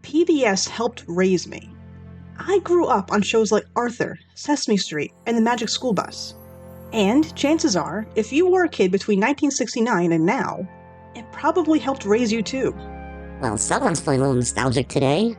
PBS helped raise me. I grew up on shows like Arthur, Sesame Street, and The Magic School Bus. And chances are, if you were a kid between 1969 and now, it probably helped raise you too. Well, someone's feeling a little nostalgic today.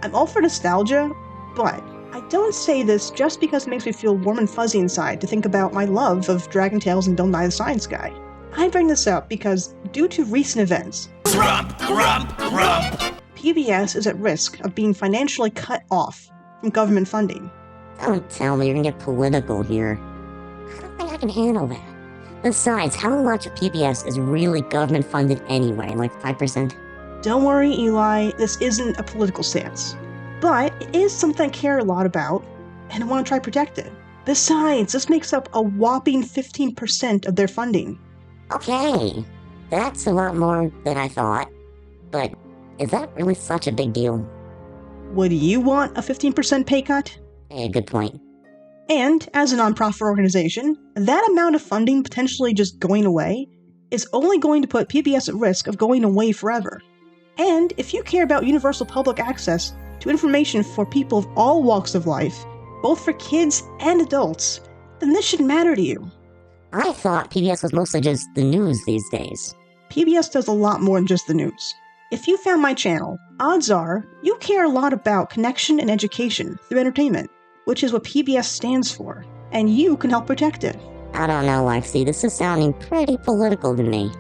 I'm all for nostalgia, but I don't say this just because it makes me feel warm and fuzzy inside to think about my love of Dragon Tales and Don't Die the Science Guy. I bring this up because, due to recent events, PBS is at risk of being financially cut off from government funding. Don't tell me you're gonna get political here. I don't think I can handle that. Besides, how much of PBS is really government funded anyway? Like 5%? Don't worry, Eli, this isn't a political stance. But it is something I care a lot about, and I want to try to protect it. Besides, this makes up a whopping 15% of their funding. Okay, that's a lot more than I thought. But is that really such a big deal? Would you want a 15% pay cut? Hey, good point. And, as a nonprofit organization, that amount of funding potentially just going away is only going to put PBS at risk of going away forever. And if you care about universal public access to information for people of all walks of life, both for kids and adults, then this should matter to you. I thought PBS was mostly just the news these days. PBS does a lot more than just the news. If you found my channel, odds are you care a lot about connection and education through entertainment, which is what PBS stands for, and you can help protect it. I don't know, Lexi, this is sounding pretty political to me.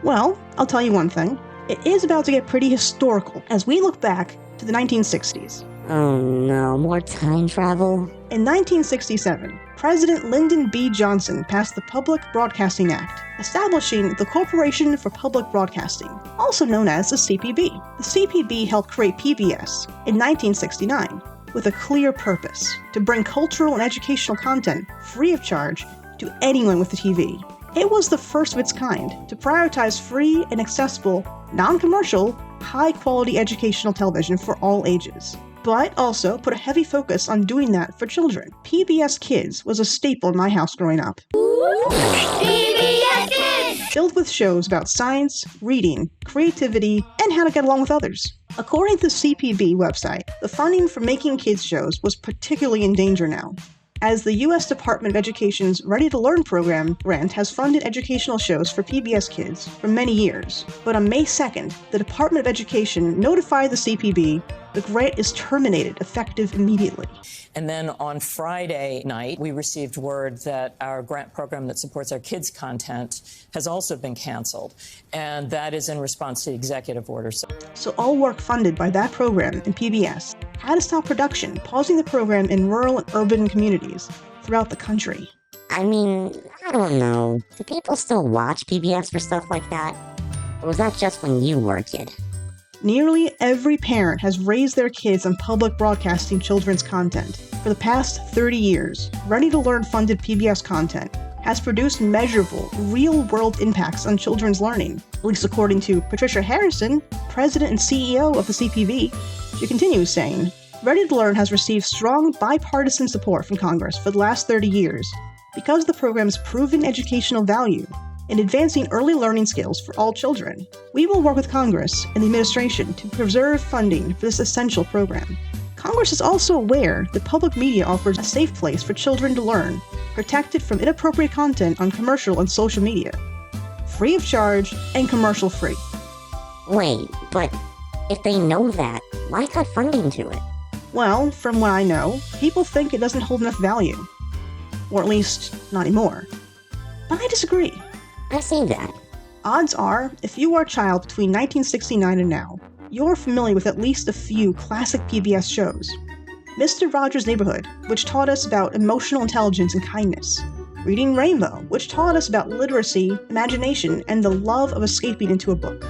Well, I'll tell you one thing. It is about to get pretty historical as we look back to the 1960s. Oh no, more time travel? In 1967, President Lyndon B. Johnson passed the Public Broadcasting Act, establishing the Corporation for Public Broadcasting, also known as the CPB. The CPB helped create PBS in 1969 with a clear purpose: to bring cultural and educational content free of charge to anyone with a TV. It was the first of its kind to prioritize free and accessible, non-commercial, high-quality educational television for all ages, but also put a heavy focus on doing that for children. PBS Kids was a staple in my house growing up. PBS Kids! Filled with shows about science, reading, creativity, and how to get along with others. According to the CPB website, the funding for making kids shows was particularly in danger now, as the U.S. Department of Education's Ready to Learn program grant has funded educational shows for PBS Kids for many years. But on May 2nd, the Department of Education notified the CPB the grant is terminated effective immediately. And then on Friday night, we received word that our grant program that supports our kids' content has also been canceled. And that is in response to the executive order. So all work funded by that program in PBS had to stop production, pausing the program in rural and urban communities throughout the country. I mean, I don't know. Do people still watch PBS for stuff like that? Or was that just when you were a kid? Nearly every parent has raised their kids on public broadcasting children's content. For the past 30 years, Ready to Learn funded PBS content has produced measurable, real-world impacts on children's learning, at least according to Patricia Harrison, president and CEO of the CPB. She continues saying, Ready to Learn has received strong bipartisan support from Congress for the last 30 years because of the program's proven educational value in advancing early learning skills for all children. We will work with Congress and the administration to preserve funding for this essential program. Congress is also aware that public media offers a safe place for children to learn, protected from inappropriate content on commercial and social media, free of charge and commercial-free. Wait, but if they know that, why cut funding to it? Well, from what I know, people think it doesn't hold enough value. Or at least, not anymore. But I disagree. I see that. Odds are, if you are a child between 1969 and now, you're familiar with at least a few classic PBS shows. Mr. Rogers' Neighborhood, which taught us about emotional intelligence and kindness. Reading Rainbow, which taught us about literacy, imagination, and the love of escaping into a book.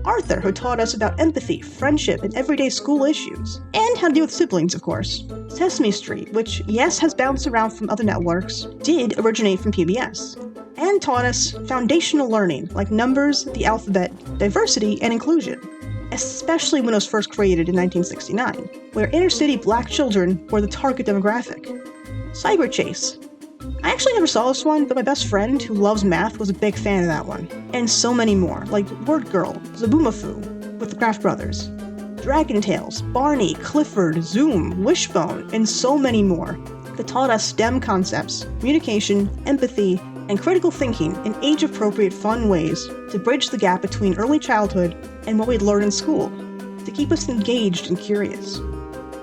Arthur, who taught us about empathy, friendship, and everyday school issues. And how to deal with siblings, of course. Sesame Street, which, yes, has bounced around from other networks, did originate from PBS. And taught us foundational learning like numbers, the alphabet, diversity, and inclusion, especially when it was first created in 1969, where inner-city black children were the target demographic. Cyber Chase, I actually never saw this one, but my best friend, who loves math, was a big fan of that one. And so many more, like Word Girl, Zaboomafoo, with the Kraft Brothers, Dragon Tales, Barney, Clifford, Zoom, Wishbone, and so many more that taught us STEM concepts, communication, empathy, and critical thinking in age-appropriate fun ways to bridge the gap between early childhood and what we'd learn in school, to keep us engaged and curious.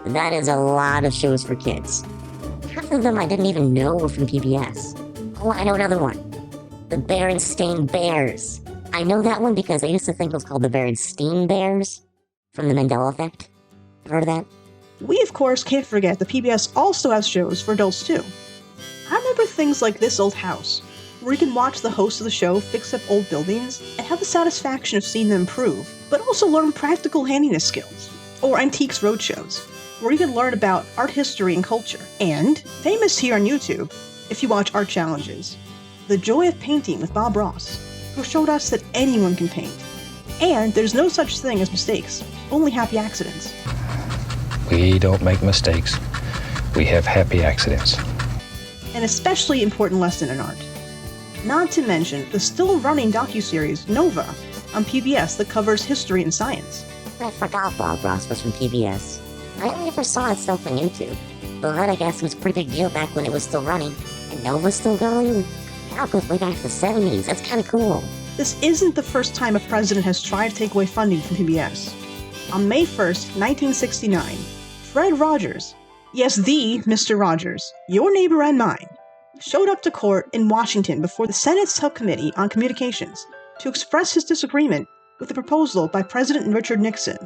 That is a lot of shows for kids. Half of them I didn't even know were from PBS. Oh, I know another one. The Berenstain Bears. I know that one because I used to think it was called the Berenstain Bears from the Mandela Effect. Heard of that? We, of course, can't forget that PBS also has shows for adults, too. I remember things like This Old House, where you can watch the host of the show fix up old buildings and have the satisfaction of seeing them improve, but also learn practical handiness skills. Or Antiques Roadshows, where you can learn about art history and culture. And, famous here on YouTube, if you watch Art Challenges, The Joy of Painting with Bob Ross, who showed us that anyone can paint. And there's no such thing as mistakes, only happy accidents. We don't make mistakes. We have happy accidents. An especially important lesson in art. Not to mention the still-running docuseries Nova on PBS that covers history and science. I forgot Bob Ross was from PBS. I never saw itself on YouTube, but I guess it was a pretty big deal back when it was still running, and Nova's still going. That goes way back to the 70s. That's kind of cool. This isn't the first time a president has tried to take away funding from PBS. On May 1st, 1969, Fred Rogers, yes, the Mr. Rogers, your neighbor and mine, showed up to court in Washington before the Senate Subcommittee on Communications to express his disagreement with the proposal by President Richard Nixon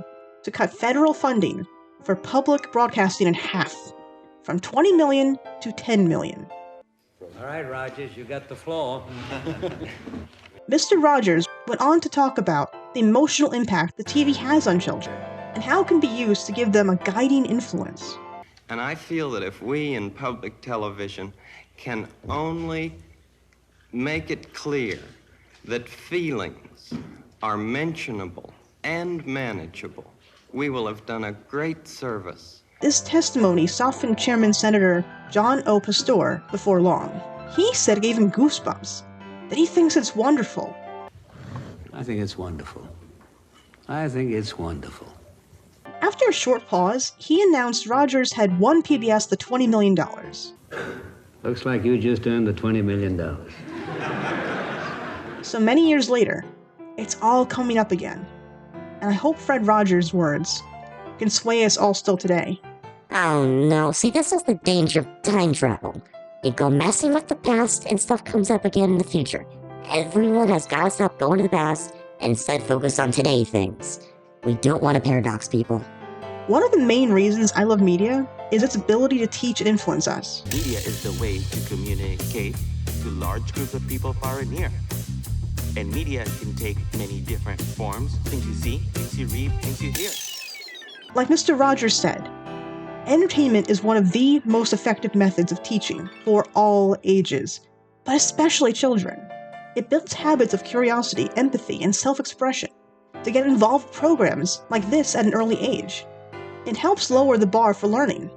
to cut federal funding for public broadcasting in half, from $20 million to $10 million. All right, Rogers, you got the floor. Mr. Rogers went on to talk about the emotional impact the TV has on children and how it can be used to give them a guiding influence. And I feel that if we in public television can only make it clear that feelings are mentionable and manageable, we will have done a great service. This testimony softened Chairman Senator John O. Pastor before long. He said it gave him goosebumps, that he thinks it's wonderful. I think it's wonderful. I think it's wonderful. After a short pause, he announced Rogers had won PBS the $20 million. Looks like you just earned the $20 million. So many years later, it's all coming up again. And I hope Fred Rogers' words can sway us all still today. Oh no, see, this is the danger of time travel. You go messing with the past and stuff comes up again in the future. Everyone has got to stop going to the past and instead focus on today things. We don't want to paradox people. One of the main reasons I love media is its ability to teach and influence us. Media is the way to communicate to large groups of people far and near. And media can take many different forms, things you see, things you read, things you hear. Like Mr. Rogers said, entertainment is one of the most effective methods of teaching for all ages, but especially children. It builds habits of curiosity, empathy, and self-expression to get involved with programs like this at an early age. It helps lower the bar for learning.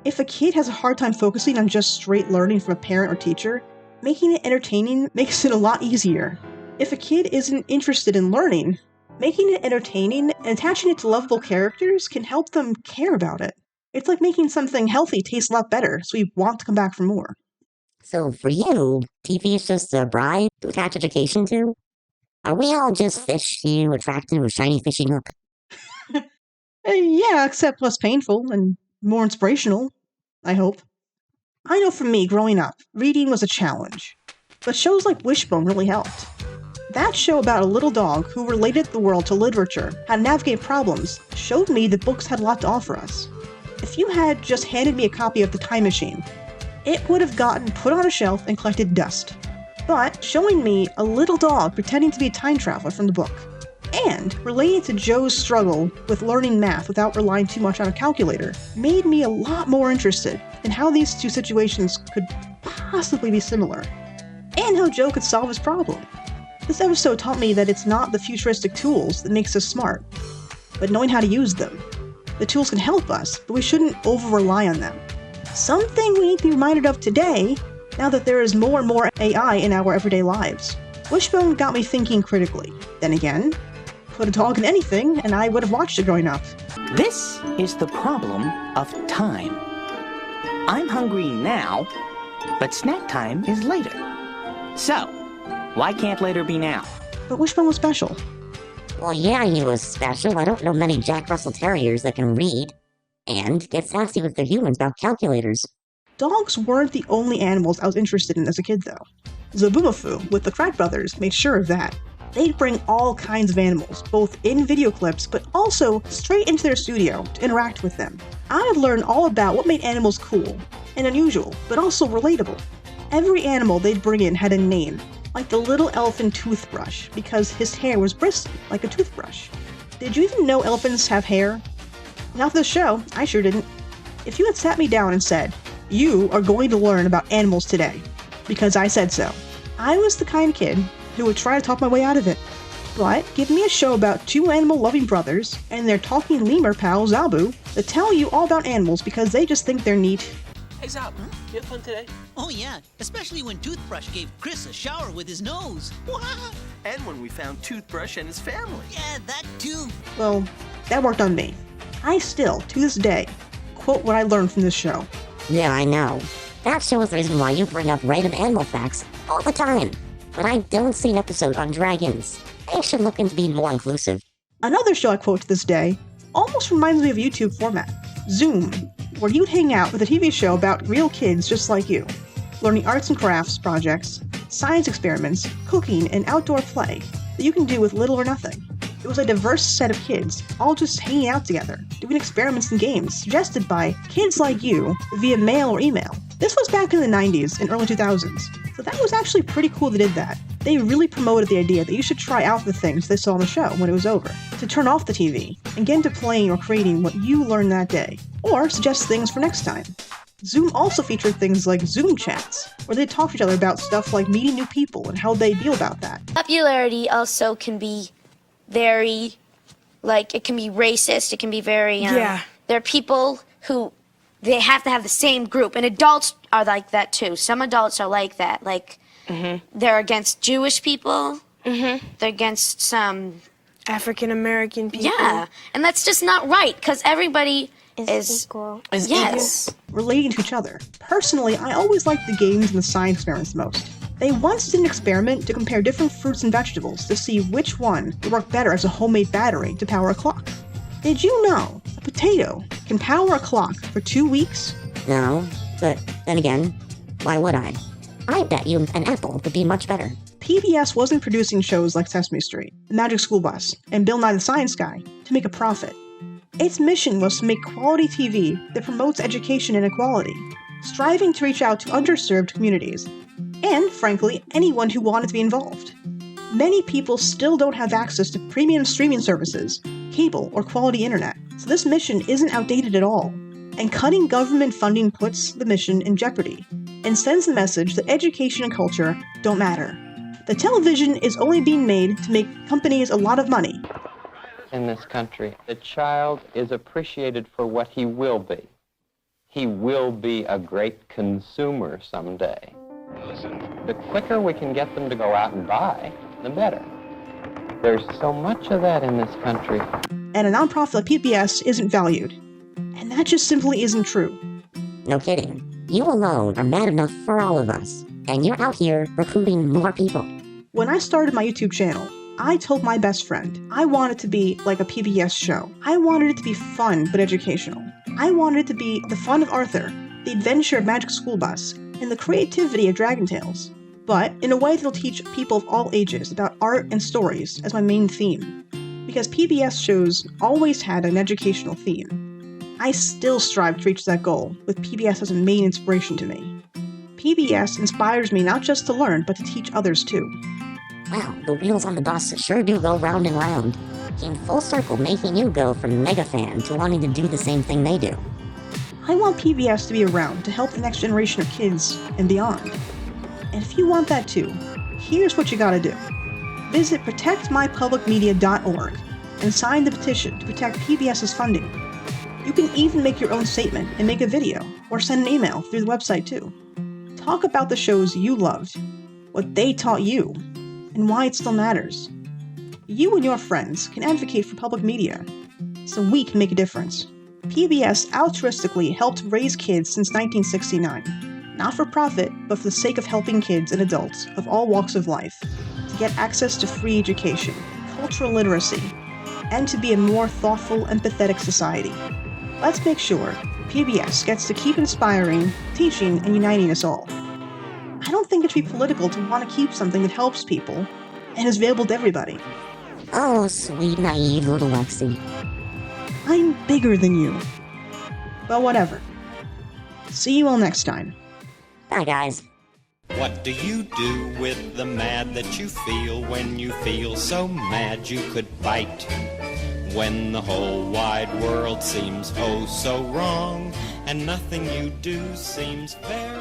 If a kid has a hard time focusing on just straight learning from a parent or teacher, making it entertaining makes it a lot easier. If a kid isn't interested in learning, making it entertaining and attaching it to lovable characters can help them care about it. It's like making something healthy taste a lot better, so we want to come back for more. So for you, TV is just a bribe to attach education to? Are we all just fish you attracted with shiny fishing hook? Yeah, except less painful and more inspirational, I hope. I know for me, growing up, reading was a challenge, but shows like Wishbone really helped. That show about a little dog who related the world to literature, how to navigate problems, showed me that books had a lot to offer us. If you had just handed me a copy of The Time Machine, it would have gotten put on a shelf and collected dust. But showing me a little dog pretending to be a time traveler from the book, and relating to Joe's struggle with learning math without relying too much on a calculator, made me a lot more interested in how these two situations could possibly be similar, and how Joe could solve his problem. This episode taught me that it's not the futuristic tools that makes us smart, but knowing how to use them. The tools can help us, but we shouldn't over-rely on them. Something we need to be reminded of today now that there is more and more AI in our everyday lives. Wishbone got me thinking critically. Then again, put a dog in anything and I would have watched it growing up. This is the problem of time. I'm hungry now, but snack time is later. So, why can't later be now? But Wishbone was special. Well, yeah, he was special. I don't know many Jack Russell Terriers that can read and get sassy with their humans about calculators. Dogs weren't the only animals I was interested in as a kid, though. Zaboomafoo, with the Crack Brothers, made sure of that. They'd bring all kinds of animals, both in video clips, but also straight into their studio to interact with them. I would learn all about what made animals cool and unusual, but also relatable. Every animal they'd bring in had a name, like the little elephant Toothbrush, because his hair was bristly, like a toothbrush. Did you even know elephants have hair? Not for the show, I sure didn't. If you had sat me down and said, "You are going to learn about animals today," because I said so, I was the kind of kid who would try to talk my way out of it. But give me a show about two animal-loving brothers and their talking lemur pal Zabu that tell you all about animals because they just think they're neat. Hey, Zabu, you have fun today? Oh, yeah, especially when Toothbrush gave Chris a shower with his nose. And when we found Toothbrush and his family. Yeah, that too. Well, that worked on me. I still, to this day, quote what I learned from this show. Yeah, I know. That shows the reason why you bring up random animal facts all the time. But I don't see an episode on dragons. They should look into being more inclusive. Another show I quote to this day almost reminds me of YouTube format, Zoom, where you'd hang out with a TV show about real kids just like you, learning arts and crafts projects, science experiments, cooking, and outdoor play that you can do with little or nothing. It was a diverse set of kids, all just hanging out together, doing experiments and games suggested by kids like you via mail or email. This was back in the 90s and early 2000s, so that was actually pretty cool they did that. They really promoted the idea that you should try out the things they saw on the show when it was over, to turn off the TV and get into playing or creating what you learned that day, or suggest things for next time. Zoom also featured things like Zoom chats, where they talk to each other about stuff like meeting new people and how they feel about that. Popularity also can be very, it can be racist, it can be very, yeah. There are people who, they have to have the same group, and adults are like that too. Some adults are like that, they're against Jewish people, they're against some African American people. Yeah, and that's just not right, because everybody is equal. Yes. Relating to each other. Personally, I always liked the games and the science experiments the most. They once did an experiment to compare different fruits and vegetables to see which one would work better as a homemade battery to power a clock. Did you know a potato can power a clock for 2 weeks? No, but then again, why would I? I bet you an apple would be much better. PBS wasn't producing shows like Sesame Street, The Magic School Bus, and Bill Nye the Science Guy to make a profit. Its mission was to make quality TV that promotes education and equality, striving to reach out to underserved communities, and, frankly, anyone who wanted to be involved. Many people still don't have access to premium streaming services, cable, or quality internet, so this mission isn't outdated at all, and cutting government funding puts the mission in jeopardy, and sends the message that education and culture don't matter. The television is only being made to make companies a lot of money. In this country, the child is appreciated for what he will be. He will be a great consumer someday. The quicker we can get them to go out and buy, the better. There's so much of that in this country. And a nonprofit like PBS isn't valued. And that just simply isn't true. No kidding. You alone are mad enough for all of us, and you're out here recruiting more people. When I started my YouTube channel, I told my best friend I wanted it to be like a PBS show. I wanted it to be fun but educational. I wanted it to be the fun of Arthur, the adventure of Magic School Bus, and the creativity of Dragon Tales, but in a way that'll teach people of all ages about art and stories as my main theme. Because PBS shows always had an educational theme. I still strive to reach that goal, with PBS as a main inspiration to me. PBS inspires me not just to learn, but to teach others too. Wow, the wheels on the bus sure do go round and round. Came full circle, making you go from mega fan to wanting to do the same thing they do. I want PBS to be around to help the next generation of kids and beyond. And if you want that too, here's what you gotta do. Visit protectmypublicmedia.org and sign the petition to protect PBS's funding. You can even make your own statement and make a video, or send an email through the website too. Talk about the shows you loved, what they taught you, and why it still matters. You and your friends can advocate for public media, so we can make a difference. PBS altruistically helped raise kids since 1969, not for profit, but for the sake of helping kids and adults of all walks of life to get access to free education, cultural literacy, and to be a more thoughtful, empathetic society. Let's make sure PBS gets to keep inspiring, teaching, and uniting us all. I don't think it should be political to want to keep something that helps people and is available to everybody. Oh, sweet, naive little Lexi. I'm bigger than you. But whatever. See you all next time. Bye, guys. What do you do with the mad that you feel when you feel so mad you could bite? When the whole wide world seems oh so wrong, and nothing you do seems very